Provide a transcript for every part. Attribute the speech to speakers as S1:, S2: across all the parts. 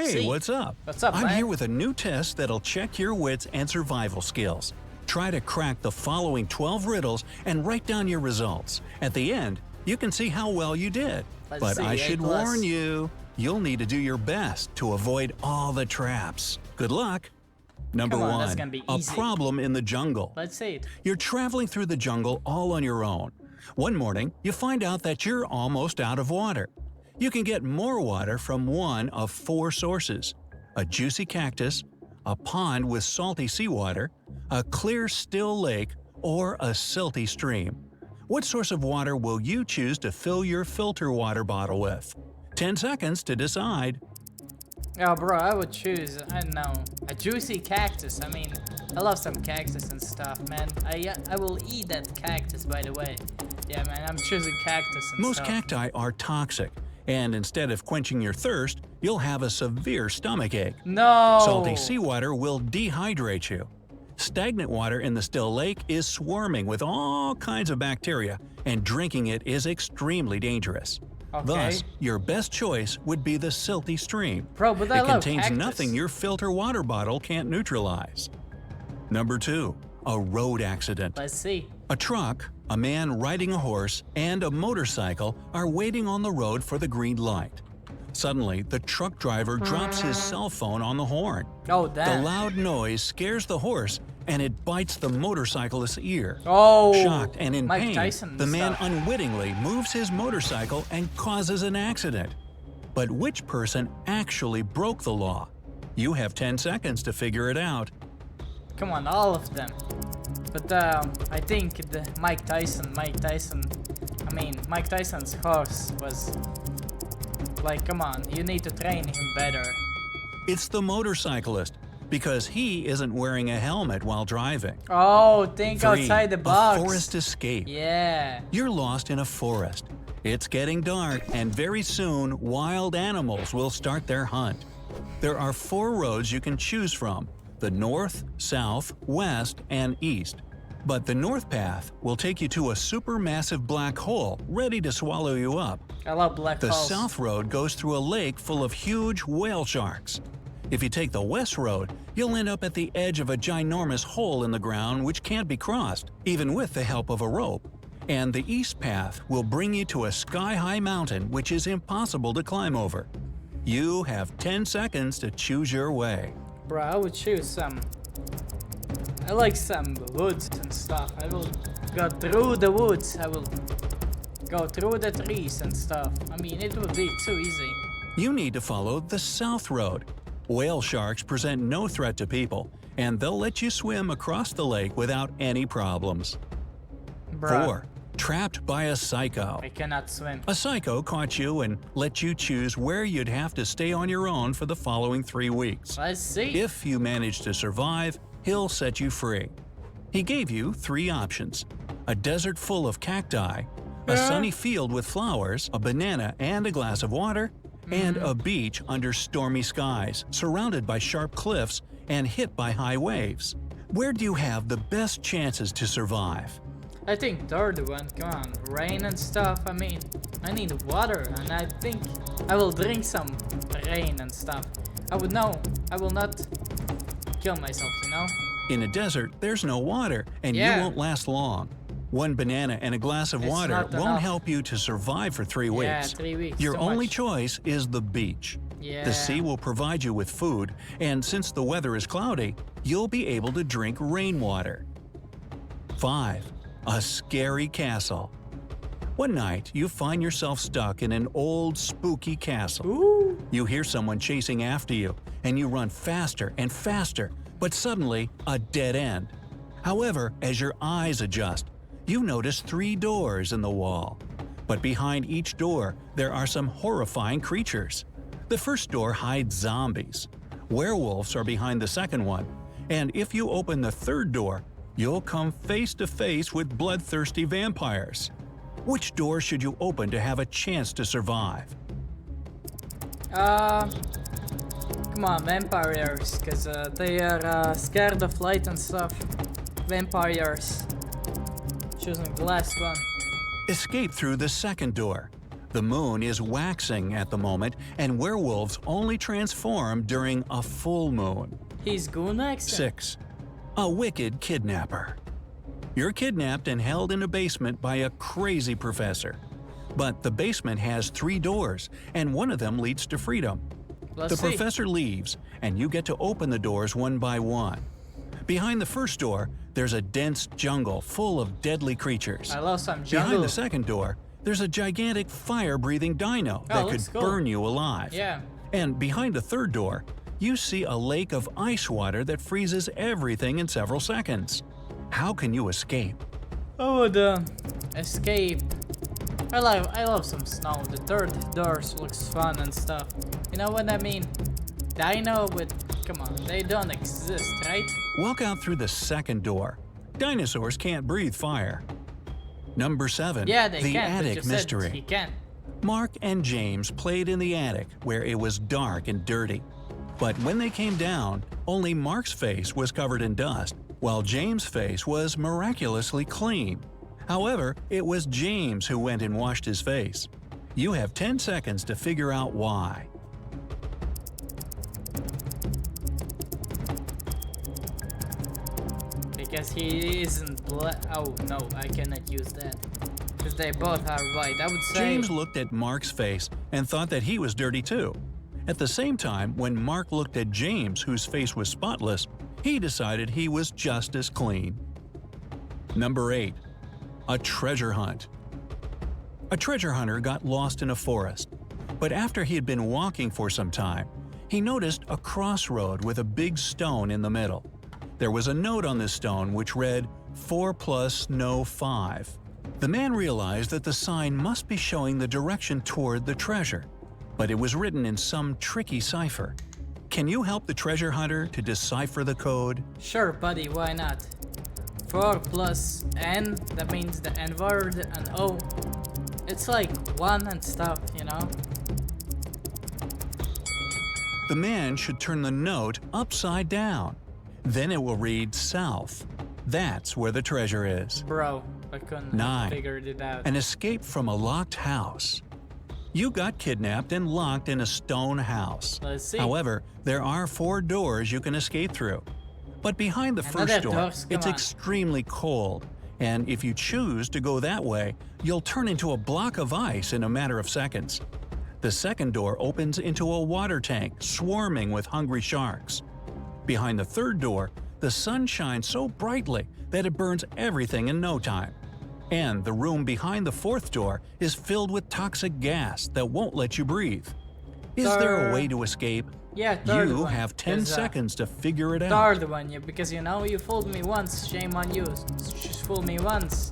S1: Hey,
S2: see.
S1: what's up?
S2: What's up,
S1: I'm
S2: man?
S1: here with a new test that'll check your wits and survival skills. Try to crack the following 12 riddles and write down your results. At the end, you can see how well you did.
S2: Let's
S1: But
S2: see,
S1: I
S2: A+.
S1: should warn you, you'll need to do your best to avoid all the traps. Good luck. Number
S2: Come on, that's
S1: 1.
S2: gonna be
S1: A
S2: easy.
S1: problem in the jungle.
S2: Let's see it.
S1: You're traveling through the jungle all on your own. One morning, you find out that you're almost out of water. You can get more water from one of 4 sources: a juicy cactus, a pond with salty seawater, a clear, still lake, or a silty stream. What source of water will you choose to fill your filter water bottle with? 10 seconds to decide.
S2: Oh, bro, I would choose, I don't know, a juicy cactus. I mean, I love some cactus and stuff, man. I will eat that cactus, by the way. Yeah, man, I'm choosing cactus and
S1: Most
S2: stuff.
S1: cacti are toxic, and instead of quenching your thirst, you'll have a severe stomachache.
S2: No!
S1: Salty seawater will dehydrate you. Stagnant water in the still lake is swarming with all kinds of bacteria, and drinking it is extremely dangerous.
S2: Okay.
S1: Thus, your best choice would be the silty stream.
S2: Bro, but I
S1: It
S2: love
S1: contains
S2: cactus.
S1: nothing your filter water bottle can't neutralize. Number 2. A road accident.
S2: Let's see.
S1: A truck, a man riding a horse, and a motorcycle are waiting on the road for the green light. Suddenly, the truck driver drops his cell phone on the horn.
S2: Oh,
S1: The
S2: damn.
S1: loud noise scares the horse, and it bites the motorcyclist's ear.
S2: Oh!
S1: Shocked and in
S2: Mike
S1: pain,
S2: Tyson
S1: the man
S2: stuff.
S1: unwittingly moves his motorcycle and causes an accident. But which person actually broke the law? You have 10 seconds to figure it out.
S2: Come on, all of them. But I think Mike Tyson, I mean, Mike Tyson's horse was like, come on, you need to train him better.
S1: It's the motorcyclist, because he isn't wearing a helmet while driving.
S2: Oh, think
S1: 3.
S2: outside the box.
S1: A forest escape.
S2: Yeah.
S1: You're lost in a forest. It's getting dark, and very soon, wild animals will start their hunt. There are 4 roads you can choose from: the north, south, west, and east. But the north path will take you to a supermassive black hole ready to swallow you up.
S2: I love black
S1: The
S2: holes.
S1: south road goes through a lake full of huge whale sharks. If you take the west road, you'll end up at the edge of a ginormous hole in the ground which can't be crossed, even with the help of a rope. And the east path will bring you to a sky-high mountain which is impossible to climb over. You have 10 seconds to choose your way.
S2: Bro, I would choose some. I like some woods and stuff. I will go through the woods. I will go through the trees and stuff. I mean, it would be too easy.
S1: You need to follow the south road. Whale sharks present no threat to people, and they'll let you swim across the lake without any problems.
S2: Bro,
S1: 4. Trapped by a psycho.
S2: I cannot swim.
S1: A psycho caught you and let you choose where you'd have to stay on your own for the following 3 weeks.
S2: Let's see.
S1: If you manage to survive, he'll set you free. He gave you 3 options: a desert full of cacti, a sunny field with flowers, a banana and a glass of water, and a beach under stormy skies, surrounded by sharp cliffs and hit by high waves. Where do you have the best chances to survive?
S2: I think third one. Come on, rain and stuff. I mean, I need water, and I think I will drink some rain and stuff. I will not kill myself, you know?
S1: In a desert, there's no water, and
S2: Yeah.
S1: you won't last long. 1 banana and a glass of
S2: It's
S1: water
S2: not
S1: won't
S2: enough.
S1: help you to survive for 3
S2: Yeah,
S1: weeks.
S2: 3 weeks.
S1: Your
S2: too
S1: only
S2: much.
S1: choice is the beach.
S2: Yeah.
S1: The sea will provide you with food, and since the weather is cloudy, you'll be able to drink rainwater. 5. A scary castle. One night, you find yourself stuck in an old, spooky castle.
S2: Ooh.
S1: You hear someone chasing after you, and you run faster and faster, but suddenly, a dead end. However, as your eyes adjust, you notice 3 doors in the wall. But behind each door, there are some horrifying creatures. The first door hides zombies. Werewolves are behind the second one. And if you open the third door, you'll come face to face with bloodthirsty vampires. Which door should you open to have a chance to survive?
S2: Come on, vampires, because they are scared of light and stuff. Vampires. Choosing the last one.
S1: Escape through the second door. The moon is waxing at the moment, and werewolves only transform during a full moon.
S2: He's Goonax?
S1: 6. A wicked kidnapper. You're kidnapped and held in a basement by a crazy professor. But the basement has 3 doors, and one of them leads to freedom.
S2: Let's
S1: The
S2: see.
S1: professor leaves, and you get to open the doors one by one. Behind the first door, there's a dense jungle full of deadly creatures.
S2: I love some jungle.
S1: Behind the second door, there's a gigantic fire-breathing dino that could
S2: looks cool.
S1: burn you alive.
S2: Yeah.
S1: And behind the third door, you see a lake of ice water that freezes everything in several seconds. How can you escape?
S2: I would escape. I love some snow. The third doors looks fun and stuff. You know what I mean? Dino with, come on, they don't exist, right?
S1: Walk out through the second door. Dinosaurs can't breathe fire. Number 7.
S2: Yeah, they
S1: the
S2: can.
S1: attic mystery.
S2: He can.
S1: Mark and James played in the attic where it was dark and dirty. But when they came down, only Mark's face was covered in dust, while James' face was miraculously clean. However, it was James who went and washed his face. You have 10 seconds to figure out why.
S2: Because he isn't oh no, I cannot use that. Because they both are white. I would say.
S1: James looked at Mark's face and thought that he was dirty too. At the same time, when Mark looked at James, whose face was spotless, he decided he was just as clean. Number 8. A treasure hunt. A treasure hunter got lost in a forest, but after he had been walking for some time, he noticed a crossroad with a big stone in the middle. There was a note on this stone which read, 4 + no 5. The man realized that the sign must be showing the direction toward the treasure, but it was written in some tricky cipher. Can you help the treasure hunter to decipher the code?
S2: Sure, buddy, why not? 4 plus N, that means the N word, and O. It's like 1 and stuff, you know?
S1: The man should turn the note upside down. Then it will read south. That's where the treasure is.
S2: Bro, I couldn't
S1: 9.
S2: have figured it out.
S1: An escape from a locked house. You got kidnapped and locked in a stone house.
S2: Let's see.
S1: However, there are 4 doors you can escape through. But behind the
S2: Another
S1: first door,
S2: doors, come
S1: it's
S2: on.
S1: extremely cold. And if you choose to go that way, you'll turn into a block of ice in a matter of seconds. The second door opens into a water tank swarming with hungry sharks. Behind the third door, the sun shines so brightly that it burns everything in no time. And the room behind the fourth door is filled with toxic gas that won't let you breathe. Is there a way to escape?
S2: Yeah, third
S1: You
S2: one.
S1: have 10
S2: There's a
S1: seconds to figure it out.
S2: Third one, yeah, because you know, you fooled me once, shame on you. Just fool me once.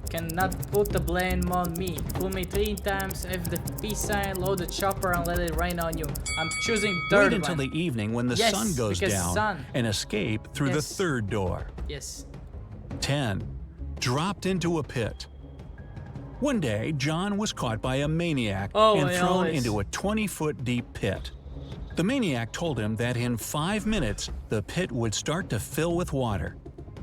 S2: Cannot put the blame on me. Fool me 3 times, F the peace sign, load the chopper and let it rain on you. I'm choosing third
S1: Wait until
S2: one.
S1: the evening when the
S2: Yes,
S1: sun goes
S2: because
S1: down
S2: sun.
S1: and escape through the
S2: Yes.
S1: third door.
S2: Yes.
S1: 10. Dropped into a pit. One day, John was caught by a maniac and
S2: I
S1: thrown
S2: always-
S1: into a 20-foot deep pit. The maniac told him that in 5 minutes, the pit would start to fill with water.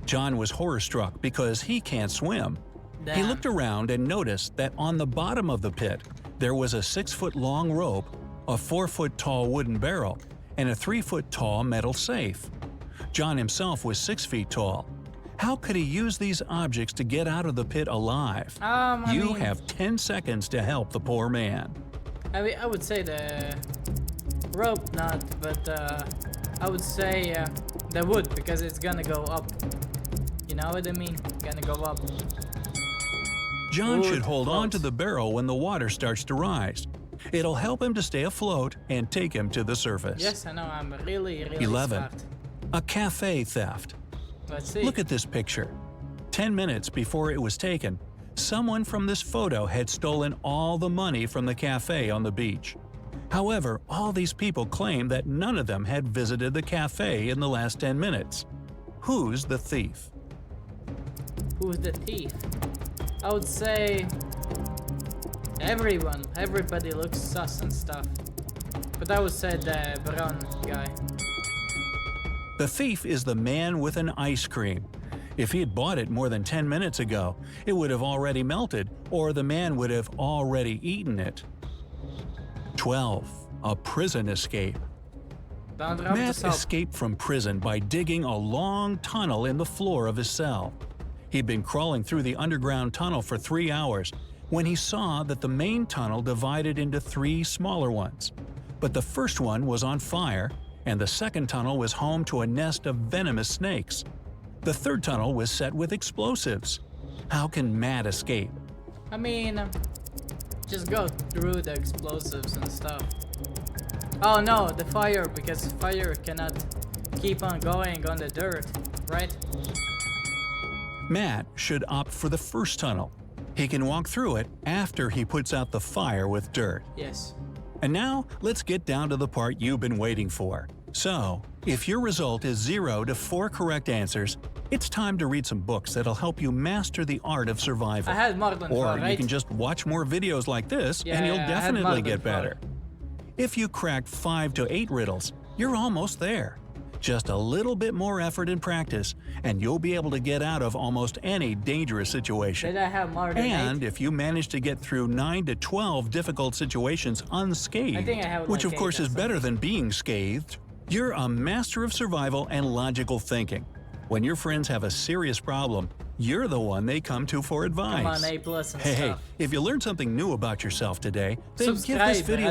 S1: John was horror-struck because he can't swim. He
S2: Damn.
S1: looked around and noticed that on the bottom of the pit, there was a 6-foot-long rope, a 4-foot-tall wooden barrel, and a 3-foot-tall metal safe. John himself was 6 feet tall. How could he use these objects to get out of the pit alive?
S2: I
S1: You
S2: mean,
S1: have 10 seconds to help the poor man.
S2: I would say the rope not, but I would say the wood because it's gonna go up. You know what I mean? Gonna go up.
S1: John
S2: Wood
S1: should hold on to
S2: floats.
S1: the barrel when the water starts to rise. It'll help him to stay afloat and take him to the surface.
S2: Yes, I know. I'm really
S1: 11.
S2: smart.
S1: A cafe theft.
S2: Let's see.
S1: Look at this picture. 10 minutes before it was taken, someone from this photo had stolen all the money from the cafe on the beach. However, all these people claim that none of them had visited the cafe in the last 10 minutes. Who's the thief?
S2: Who's the thief? I would say everyone. Everybody looks sus and stuff. But I would say the brown guy.
S1: The thief is the man with an ice cream. If he had bought it more than 10 minutes ago, it would have already melted, or the man would have already eaten it. 12. A prison escape.
S2: Don't drop the
S1: Matt
S2: soap.
S1: escaped from prison by digging a long tunnel in the floor of his cell. He'd been crawling through the underground tunnel for 3 hours when he saw that the main tunnel divided into 3 smaller ones. But the first one was on fire, and the second tunnel was home to a nest of venomous snakes. The third tunnel was set with explosives. How can Matt escape?
S2: I mean, just go through the explosives and stuff. Oh no, the fire, because fire cannot keep on going on the dirt, right?
S1: Matt should opt for the first tunnel. He can walk through it after he puts out the fire with dirt.
S2: Yes.
S1: And now, let's get down to the part you've been waiting for. So, if your result is 0 to 4 correct answers, it's time to read some books that'll help you master the art of survival.
S2: I had more than 4,
S1: Or
S2: right?
S1: you can just watch more videos like this
S2: Yeah,
S1: and you'll
S2: I had more
S1: definitely
S2: than
S1: get
S2: 4.
S1: better. If you crack 5 to 8 riddles, you're almost there. Just a little bit more effort and practice, and you'll be able to get out of almost any dangerous situation.
S2: Did I have more than 8?
S1: And if you manage to get through 9 to 12 difficult situations unscathed,
S2: I think I have
S1: which
S2: like
S1: of course
S2: 8 or
S1: is better than being scathed, you're a master of survival and logical thinking. When your friends have a serious problem, you're the one they come to for advice.
S2: Come on, A+ and
S1: Hey,
S2: stuff.
S1: if you learned something new about yourself today, then give
S2: Subscribe,
S1: this video